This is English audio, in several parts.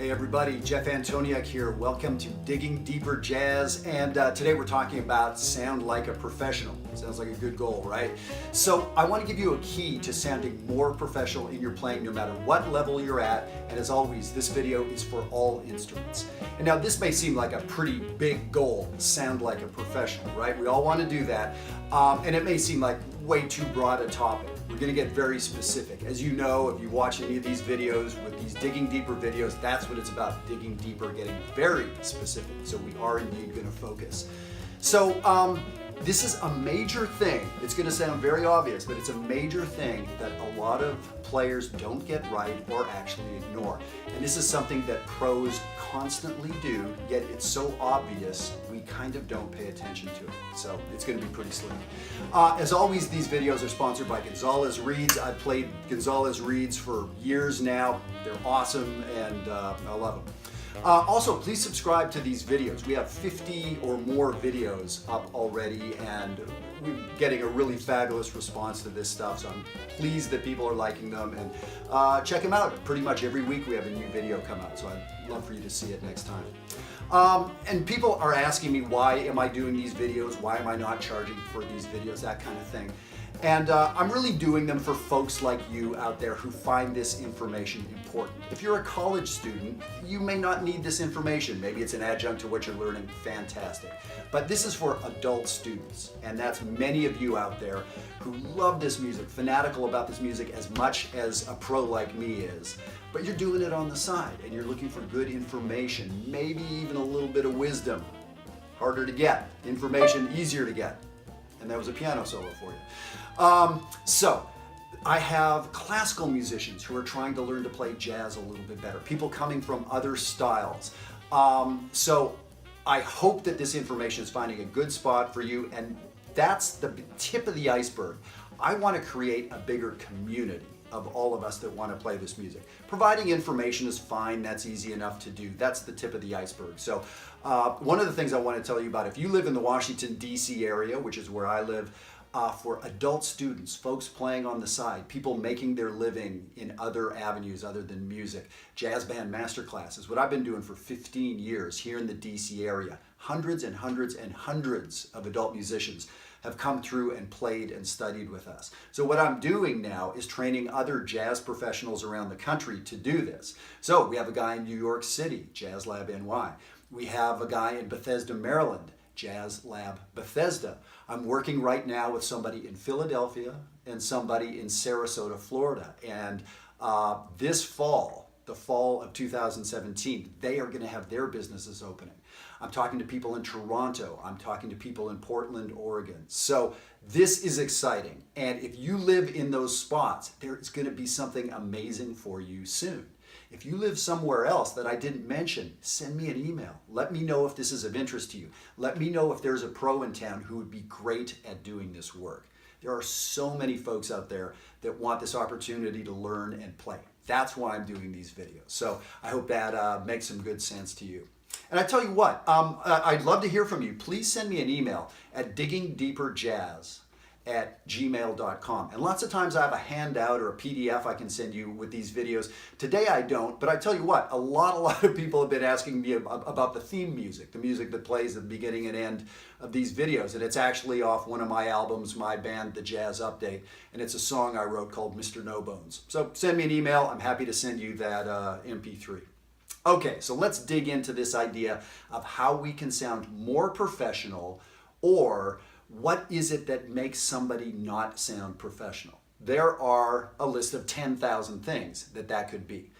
Hey everybody, Jeff Antoniuk here. Welcome to Digging Deeper Jazz, and today we're talking about sound like a professional. Sounds like a good goal, right? So I want to give you a key to sounding more professional in your playing no matter what level you're at, and as always, this video is for all instruments. And now this may seem like a pretty big goal, sound like a professional, right? We all want to do that, and it may seem like way too broad a topic. We're going to get very specific. As you know, if you watch any of these videos with these digging deeper videos, that's what it's about, digging deeper, getting very specific. So we are indeed going to focus. So this is a major thing. It's going to sound very obvious, but it's a major thing that a lot of players don't get right or actually ignore. And this is something that pros constantly do, yet it's so obvious we kind of don't pay attention to it. So it's going to be pretty slick. As always, these videos are sponsored by Gonzalez Reeds. I've played Gonzalez Reeds for years now. They're awesome and I love them. Also, please subscribe to these videos. We have 50 or more videos up already, and we're getting a really fabulous response to this stuff, so I'm pleased that people are liking them, and check them out. Pretty much every week we have a new video come out, so I'd love for you to see it next time. And people are asking me, why am I doing these videos? Why am I not charging for these videos? That kind of thing. And I'm really doing them for folks like you out there who find this information important. If you're a college student, you may not need this information. Maybe it's an adjunct to what you're learning, fantastic. But this is for adult students, and that's many of you out there who love this music, fanatical about this music as much as a pro like me is. But you're doing it on the side, and you're looking for good information, maybe even a little bit of wisdom. Harder to get, information easier to get. And that was a piano solo for you. So I have classical musicians who are trying to learn to play jazz a little bit better, people coming from other styles. So I hope that this information is finding a good spot for you, and that's the tip of the iceberg. I want to create a bigger community of all of us that want to play this music. Providing information is fine, that's easy enough to do. That's the tip of the iceberg. So one of the things I want to tell you about, if you live in the Washington, D.C. area, which is where I live, for adult students, folks playing on the side, people making their living in other avenues other than music, jazz band masterclass is what I've been doing for 15 years here in the D.C. area. Hundreds and hundreds and hundreds of adult musicians have come through and played and studied with us. So what I'm doing now is training other jazz professionals around the country to do this. So we have a guy in New York City, Jazz Lab NY. We have a guy in Bethesda, Maryland, Jazz Lab Bethesda. I'm working right now with somebody in Philadelphia and somebody in Sarasota, Florida. And this fall, the fall of 2017, they are going to have their businesses opening. I'm talking to people in Toronto. I'm talking to people in Portland, Oregon. So this is exciting. And if you live in those spots, there's going to be something amazing for you soon. If you live somewhere else that I didn't mention, send me an email. Let me know if this is of interest to you. Let me know if there's a pro in town who would be great at doing this work. There are so many folks out there that want this opportunity to learn and play. That's why I'm doing these videos. So I hope that makes some good sense to you. And I tell you what, I'd love to hear from you. Please send me an email at diggingdeeperjazz@gmail.com. And lots of times I have a handout or a PDF I can send you with these videos. Today I don't, but I tell you what, a lot of people have been asking me about the theme music, the music that plays at the beginning and end of these videos. And it's actually off one of my albums, my band, The Jazz Update. And it's a song I wrote called Mr. No Bones. So send me an email. I'm happy to send you that MP3. Okay, so let's dig into this idea of how we can sound more professional, or what is it that makes somebody not sound professional? There are a list of 10,000 things that could be.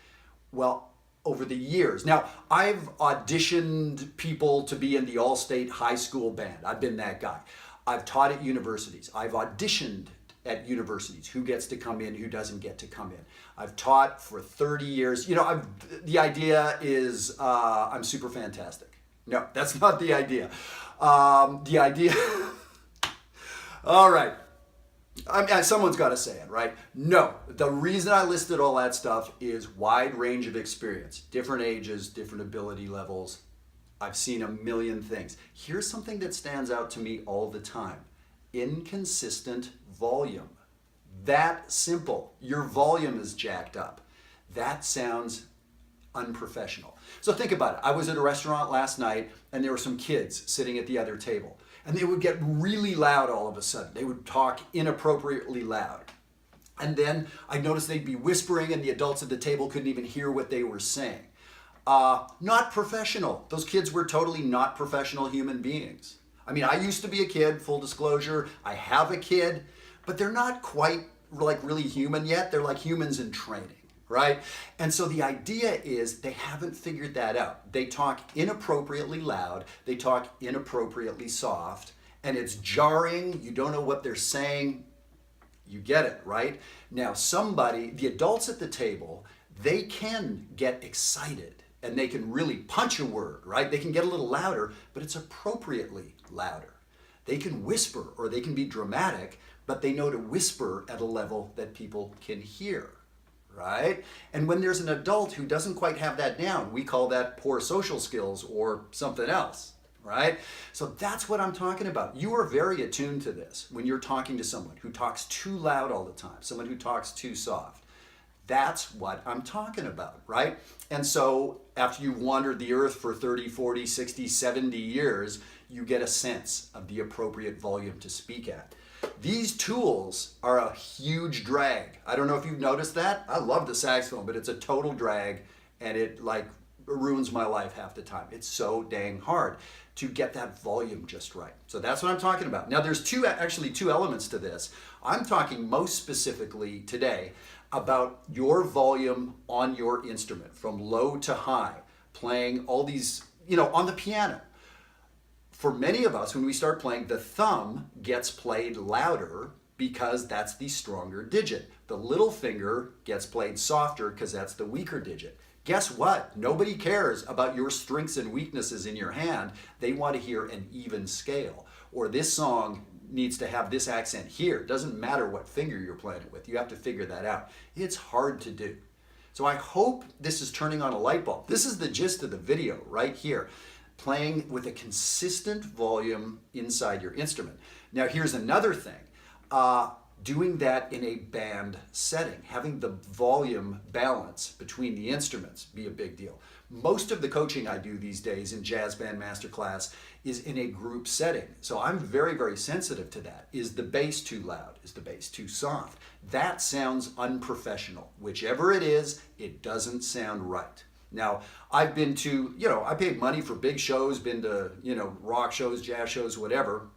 Well, over the years, now I've auditioned people to be in the all-state high school band. I've been that guy. I've taught at universities. I've auditioned at universities, who gets to come in, who doesn't get to come in. I've taught for 30 years. You know, the idea is I'm super fantastic. No, that's not the idea. The idea, all right, someone's got to say it, right? No, the reason I listed all that stuff is wide range of experience, different ages, different ability levels. I've seen a million things. Here's something that stands out to me all the time. Inconsistent volume. That simple. Your volume is jacked up. That sounds unprofessional. So think about it. I was at a restaurant last night and there were some kids sitting at the other table and they would get really loud all of a sudden. They would talk inappropriately loud. And then I noticed they'd be whispering and the adults at the table couldn't even hear what they were saying. Not professional. Those kids were totally not professional human beings. I mean, I used to be a kid, full disclosure. I have a kid, but they're not quite like really human yet. They're like humans in training, right? And so the idea is they haven't figured that out. They talk inappropriately loud. They talk inappropriately soft, and it's jarring. You don't know what they're saying. You get it, right? Now, the adults at the table, they can get excited and they can really punch a word, right? They can get a little louder, but it's appropriately louder. They can whisper or they can be dramatic, but they know to whisper at a level that people can hear, right? And when there's an adult who doesn't quite have that down, we call that poor social skills or something else, right? So that's what I'm talking about. You are very attuned to this when you're talking to someone who talks too loud all the time, someone who talks too soft. That's what I'm talking about, right? And so after you've wandered the earth for 30, 40, 60, 70 years, you get a sense of the appropriate volume to speak at. These tools are a huge drag. I don't know if you've noticed that. I love the saxophone, but it's a total drag and it ruins my life half the time. It's so dang hard to get that volume just right. So that's what I'm talking about. Now there's actually two elements to this. I'm talking most specifically today about your volume on your instrument from low to high, playing all these, on the piano. For many of us, when we start playing, the thumb gets played louder because that's the stronger digit. The little finger gets played softer because that's the weaker digit. Guess what? Nobody cares about your strengths and weaknesses in your hand. They want to hear an even scale. Or this song needs to have this accent here. It doesn't matter what finger you're playing it with. You have to figure that out. It's hard to do. So I hope this is turning on a light bulb. This is the gist of the video right here. Playing with a consistent volume inside your instrument. Now here's another thing. Doing that in a band setting, having the volume balance between the instruments be a big deal. Most of the coaching I do these days in Jazz Band Masterclass is in a group setting. So I'm very, very sensitive to that. Is the bass too loud? Is the bass too soft? That sounds unprofessional. Whichever it is, it doesn't sound right. Now, I've been to, I paid money for big shows, been to, rock shows, jazz shows, whatever.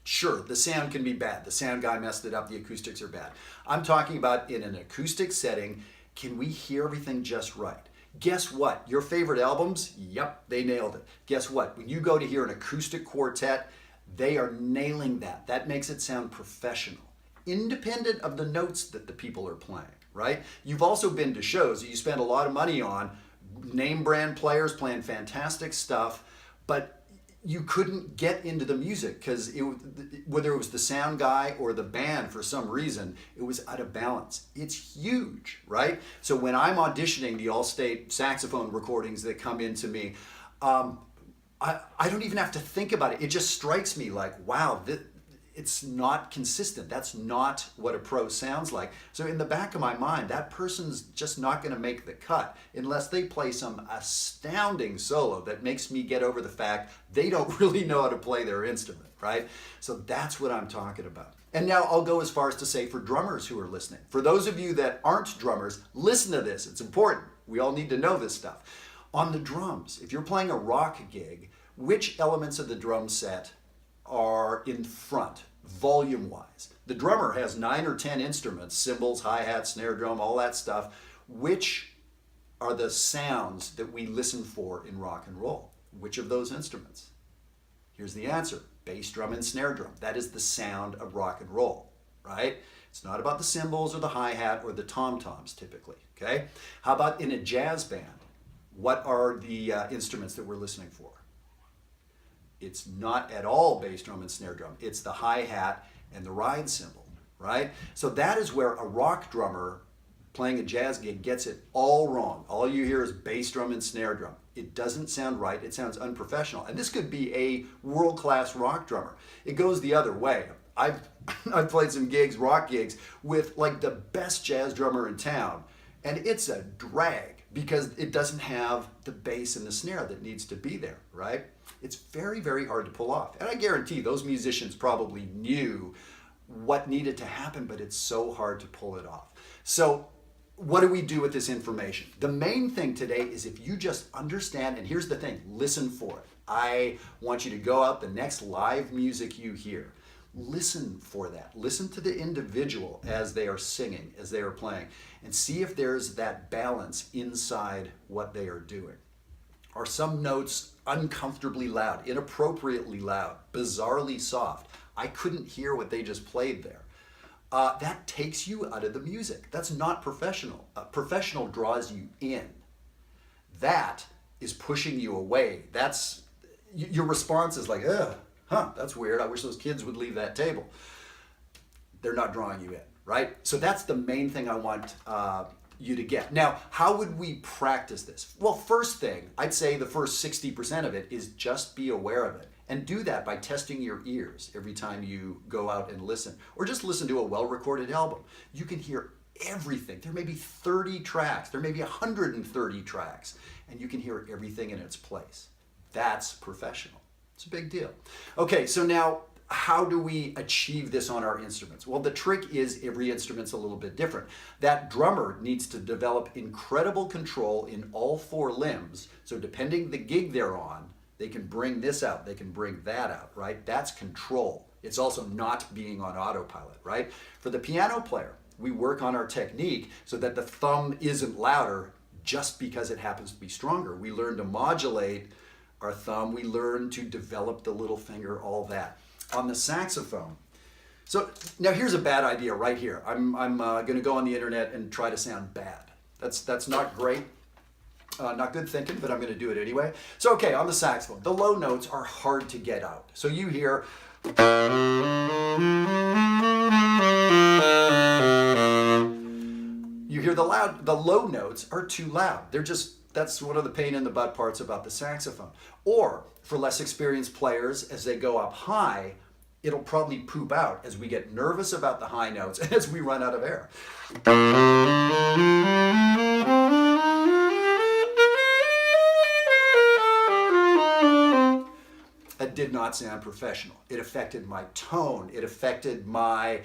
Sure, the sound can be bad. The sound guy messed it up. The acoustics are bad. I'm talking about in an acoustic setting, can we hear everything just right? Guess what? Your favorite albums? Yep, they nailed it. Guess what? When you go to hear an acoustic quartet, they are nailing that. That makes it sound professional, independent of the notes that the people are playing, right? You've also been to shows that you spend a lot of money on, name brand players playing fantastic stuff, but you couldn't get into the music because whether it was the sound guy or the band, for some reason, it was out of balance. It's huge, right? So when I'm auditioning the All-State saxophone recordings that come into me, I don't even have to think about it. It just strikes me like, wow, it's not consistent. That's not what a pro sounds like. So in the back of my mind, that person's just not going to make the cut unless they play some astounding solo that makes me get over the fact they don't really know how to play their instrument, right? So that's what I'm talking about. And now I'll go as far as to say for drummers who are listening, for those of you that aren't drummers, listen to this. It's important. We all need to know this stuff. On the drums, if you're playing a rock gig, which elements of the drum set are in front, volume-wise? The drummer has 9 or 10 instruments, cymbals, hi-hat, snare drum, all that stuff. Which are the sounds that we listen for in rock and roll? Which of those instruments? Here's the answer: bass drum and snare drum. That is the sound of rock and roll, right? It's not about the cymbals or the hi-hat or the tom-toms typically, okay? How about in a jazz band? What are the instruments that we're listening for? It's not at all bass drum and snare drum. It's the hi-hat and the ride cymbal, right? So that is where a rock drummer playing a jazz gig gets it all wrong. All you hear is bass drum and snare drum. It doesn't sound right. It sounds unprofessional. And this could be a world-class rock drummer. It goes the other way. I've played some gigs, rock gigs, with like the best jazz drummer in town, and it's a drag. because it doesn't have the bass and the snare that needs to be there, right? It's very, very hard to pull off. And I guarantee those musicians probably knew what needed to happen, but it's so hard to pull it off. So what do we do with this information? The main thing today is if you just understand, and here's the thing, listen for it. I want you to go out the next live music you hear. Listen for that. Listen to the individual as they are singing, as they are playing, and see if there's that balance inside what they are doing. Are some notes uncomfortably loud, inappropriately loud, bizarrely soft? I couldn't hear what they just played there. That takes you out of the music. That's not professional. Professional draws you in. That is pushing you away. That's your response is like, ugh, huh, that's weird. I wish those kids would leave that table. They're not drawing you in, right? So that's the main thing I want you to get. Now, how would we practice this? Well, first thing, I'd say the first 60% of it is just be aware of it. And do that by testing your ears every time you go out and listen. Or just listen to a well-recorded album. You can hear everything. There may be 30 tracks. There may be 130 tracks. And you can hear everything in its place. That's professional. It's a big deal. Okay, so now how do we achieve this on our instruments? Well, the trick is every instrument's a little bit different. That drummer needs to develop incredible control in all four limbs. So depending the gig they're on, they can bring this out, they can bring that out, right? That's control. It's also not being on autopilot, right? For the piano player, we work on our technique so that the thumb isn't louder just because it happens to be stronger. We learn to modulate our thumb, we learn to develop the little finger, all that. On the saxophone, so now here's a bad idea right here. I'm gonna go on the internet and try to sound bad. That's not great. Not good thinking, but I'm going to do it anyway. So, okay, on the saxophone, the low notes are hard to get out. So you hear, the low notes are too loud. That's one of the pain in the butt parts about the saxophone. Or for less experienced players, as they go up high, it'll probably poop out as we get nervous about the high notes and as we run out of air. That did not sound professional. It affected my tone. It affected my,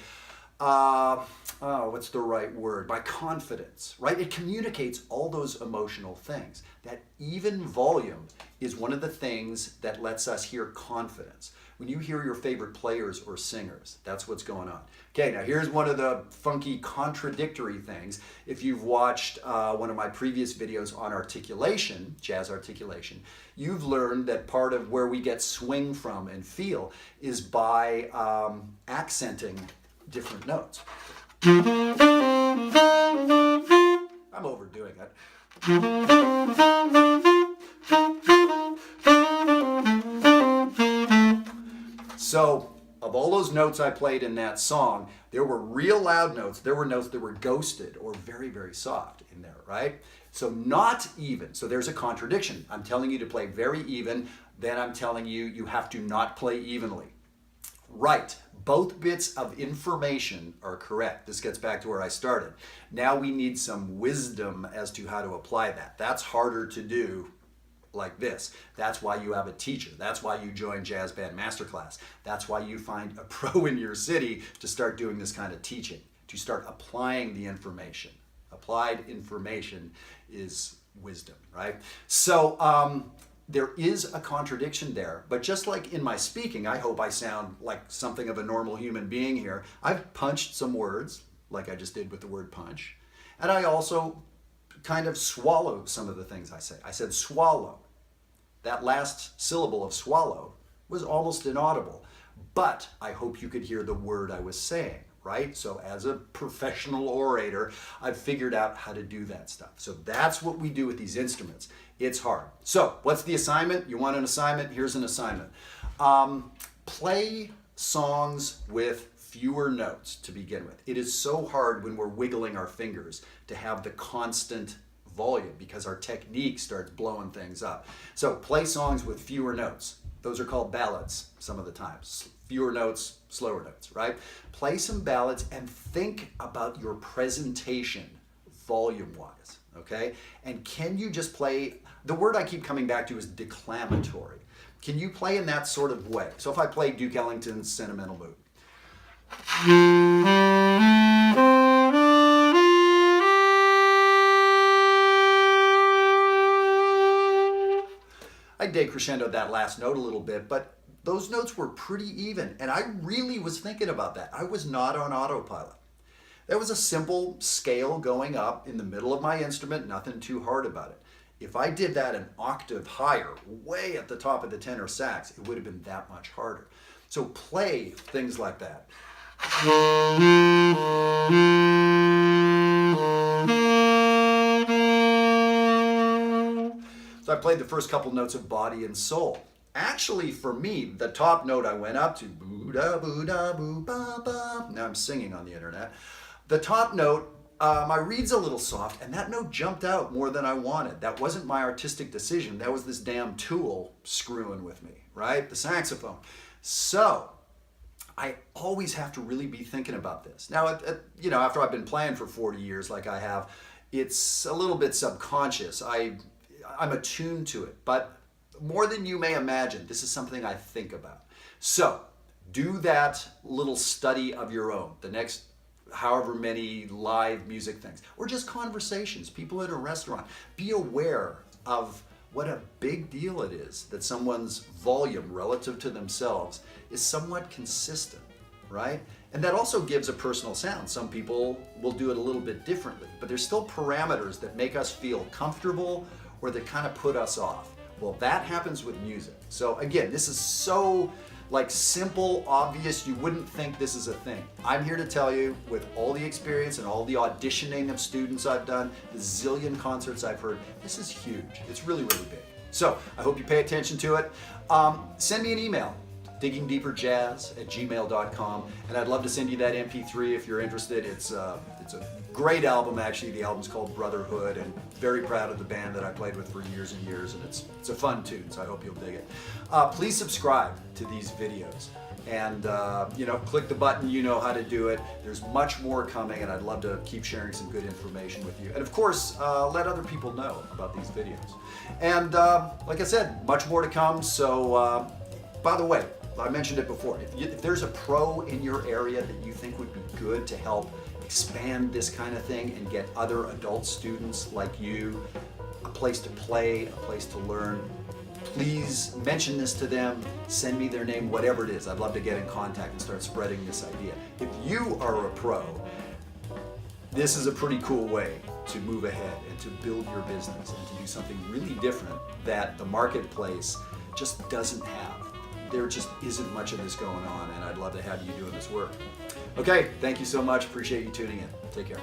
what's the right word? My confidence, right? It communicates all those emotional things. That even volume is one of the things that lets us hear confidence. When you hear your favorite players or singers, that's what's going on. Okay, now here's one of the funky contradictory things. If you've watched one of my previous videos on articulation, jazz articulation, you've learned that part of where we get swing from and feel is by accenting different notes. I'm overdoing it. So, of all those notes I played in that song, there were real loud notes. There were notes that were ghosted or very, very soft in there, right? So not even. So there's a contradiction. I'm telling you to play very even, then I'm telling you you have to not play evenly. Right, both bits of information are correct. This gets back to where I started. Now we need some wisdom as to how to apply that. That's harder to do like this. That's why you have a teacher. That's why you join Jazz Band Masterclass. That's why you find a pro in your city to start doing this kind of teaching, to start applying the information. Applied information is wisdom, right? So there is a contradiction there, but just like in my speaking, I hope I sound like something of a normal human being here. I've punched some words, like I just did with the word punch, and I also kind of swallow some of the things I say. I said swallow. That last syllable of swallow was almost inaudible, but I hope you could hear the word I was saying, right? So as a professional orator, I've figured out how to do that stuff. So that's what we do with these instruments. It's hard. So what's the assignment? You want an assignment? Here's an assignment. Play songs with fewer notes to begin with. It is so hard when we're wiggling our fingers to have the constant volume because our technique starts blowing things up. So play songs with fewer notes. Those are called ballads some of the times. Fewer notes, slower notes, right? Play some ballads and think about your presentation volume-wise. okay? And can you just play, the word I keep coming back to is declamatory. Can you play in that sort of way? So if I play Duke Ellington's Sentimental Mood. I decrescendoed that last note a little bit, but those notes were pretty even, and I really was thinking about that. I was not on autopilot. There was a simple scale going up in the middle of my instrument, nothing too hard about it. If I did that an octave higher, way at the top of the tenor sax, it would have been that much harder. So play things like that. So I played the first couple notes of Body and Soul. Actually, for me, the top note I went up to, boo-da, boo-da, boo-ba-ba. Now I'm singing on the internet. The top note, my reed's a little soft, and that note jumped out more than I wanted. That wasn't my artistic decision. That was this damn tool screwing with me, right? The saxophone. So I always have to really be thinking about this. Now, after I've been playing for 40 years like I have, it's a little bit subconscious. I'm attuned to it, but more than you may imagine, this is something I think about. So do that little study of your own, the next however many live music things, or just conversations, people in a restaurant. Be aware of what a big deal it is that someone's volume relative to themselves is somewhat consistent, right? And that also gives a personal sound. Some people will do it a little bit differently, but there's still parameters that make us feel comfortable or that kind of put us off. Well, that happens with music. So again, this is so simple, obvious, you wouldn't think this is a thing. I'm here to tell you, with all the experience and all the auditioning of students I've done, the zillion concerts I've heard, this is huge. It's really, really big. So I hope you pay attention to it. Send me an email, diggingdeeperjazz@gmail.com, and I'd love to send you that MP3 if you're interested. It's a great album, actually. The album's called Brotherhood, and very proud of the band that I played with for years and years, and it's a fun tune, so I hope you'll dig it. Please subscribe to these videos, and click the button. You know how to do it. There's much more coming, and I'd love to keep sharing some good information with you. And of course, let other people know about these videos. And like I said, much more to come. So by the way, I mentioned it before, if there's a pro in your area that you think would be good to help expand this kind of thing and get other adult students like you a place to play, a place to learn, please mention this to them, send me their name, whatever it is. I'd love to get in contact and start spreading this idea. If you are a pro, this is a pretty cool way to move ahead and to build your business and to do something really different that the marketplace just doesn't have. There just isn't much of this going on, and I'd love to have you doing this work. Okay, thank you so much. Appreciate you tuning in. Take care.